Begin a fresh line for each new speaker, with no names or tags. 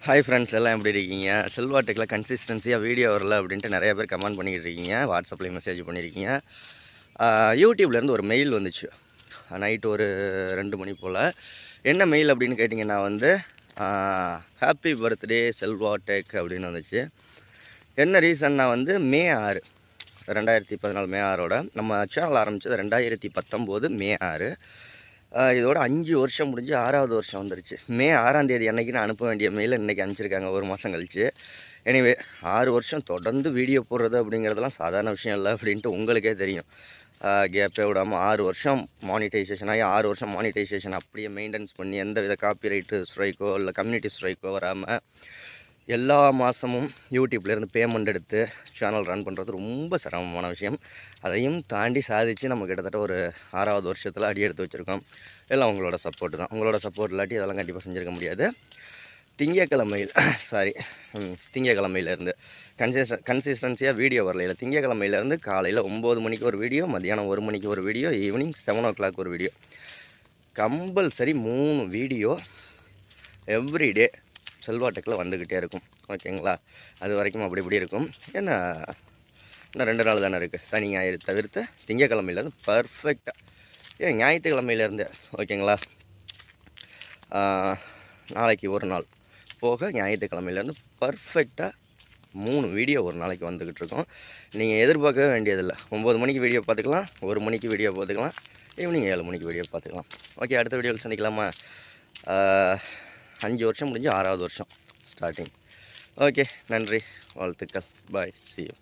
Hi friends, எல்லாம் எப்படி இருக்கீங்க? செல்வா டெக்கில் கன்சிஸ்டன்சியாக வீடியோ வரல அப்படின்ட்டு நிறைய பேர் கமெண்ட் பண்ணிக்கிட்டு இருக்கீங்க. வாட்ஸ்அப்லேயும் மெசேஜ் பண்ணியிருக்கீங்க. யூடியூப்லேருந்து ஒரு மெயில் வந்துச்சு நைட்டு ஒரு 2 மணி போல். என்ன மெயில் அப்படின்னு கேட்டிங்கன்னா ஹாப்பி பர்த்டே செல்வா டெக் அப்படின்னு வந்துச்சு. என்ன ரீசன்னா மே 6 2014 மே 6ஓட நம்ம சேனல் ஆரம்பித்தது 2019 மே 6. இதோட 5 வருஷம் முடிஞ்சு 6வது வருஷம் வந்துருச்சு. மே 6ஆம் தேதி அன்னைக்கு நான் அனுப்ப வேண்டிய மெயிலை இன்றைக்கி அனுப்பிச்சிருக்காங்க, ஒரு மாதம் கழிச்சு. எனிவே 6 வருஷம் தொடர்ந்து வீடியோ போடுறது அப்படிங்கிறதெல்லாம் சாதாரண விஷயம் இல்லை அப்படின்ட்டு உங்களுக்கே தெரியும். கேப்பே விடாமல் 6 வருஷம் மானிட்டைசேஷன் ஆகி 6 வருஷம் மானிட்டைசேஷன் அப்படியே மெயின்டெனன்ஸ் பண்ணி எந்த வித காப்பிரைட்டு ஸ்ட்ரைக்கோ இல்லை கம்யூனிட்டி ஸ்ட்ரைக்கோ வராமல் எல்லா மாதமும் யூடியூப்லேருந்து பேமெண்ட் எடுத்து சேனல் ரன் பண்ணுறது ரொம்ப சிரமமான விஷயம். அதையும் தாண்டி சாதித்து நம்ம கிட்டத்தட்ட ஒரு 6வது வருஷத்தில் அடி எடுத்து வச்சுருக்கோம். எல்லாம் உங்களோட சப்போர்ட் தான். உங்களோட சப்போர்ட் இல்லாட்டி அதெல்லாம் கண்டிப்பாக செஞ்சுருக்க முடியாது. திங்கக்கிழமையிலேருந்து கன்சிஸ்டன்சியாக வீடியோ வரல. திங்கக்கிழமையிலேருந்து காலையில் 9 மணிக்கு ஒரு வீடியோ, மத்தியானம் 1 மணிக்கு ஒரு வீடியோ, ஈவினிங் 7 o'clock ஒரு video, compulsory 3 video everyday Selva டெக்கில் வந்துக்கிட்டே இருக்கும். ஓகேங்களா? அது வரைக்கும் அப்படி இப்படி இருக்கும். ஏன்னா இன்னும் 2 நாள் தானே இருக்குது. சனி ஞாயிறு தவிர்த்து திங்கக்கிழமையிலேருந்து பர்ஃபெக்டாக ஞாயிற்றுக்கிழமையிலேருந்து ஓகேங்களா, நாளைக்கு ஒரு நாள் போக ஞாயிற்றுக்கிழமையிலேருந்து பர்ஃபெக்டாக 3 வீடியோ ஒரு நாளைக்கு வந்துக்கிட்டு இருக்கோம். நீங்கள் எதிர்பார்க்கவே வேண்டியதில்லை. 9 மணிக்கு வீடியோ பார்த்துக்கலாம், 1 மணிக்கு வீடியோ பார்த்துக்கலாம், ஈவினிங் 7 மணிக்கு வீடியோ பார்த்துக்கலாம். ஓகே, அடுத்த வீடியோவில் சந்திக்கலாமா? 5 வருஷம் முடிஞ்சு 6வது வருஷம் ஸ்டார்டிங். ஓகே, நன்றி, வாழ்த்துக்கள், பாய், see you.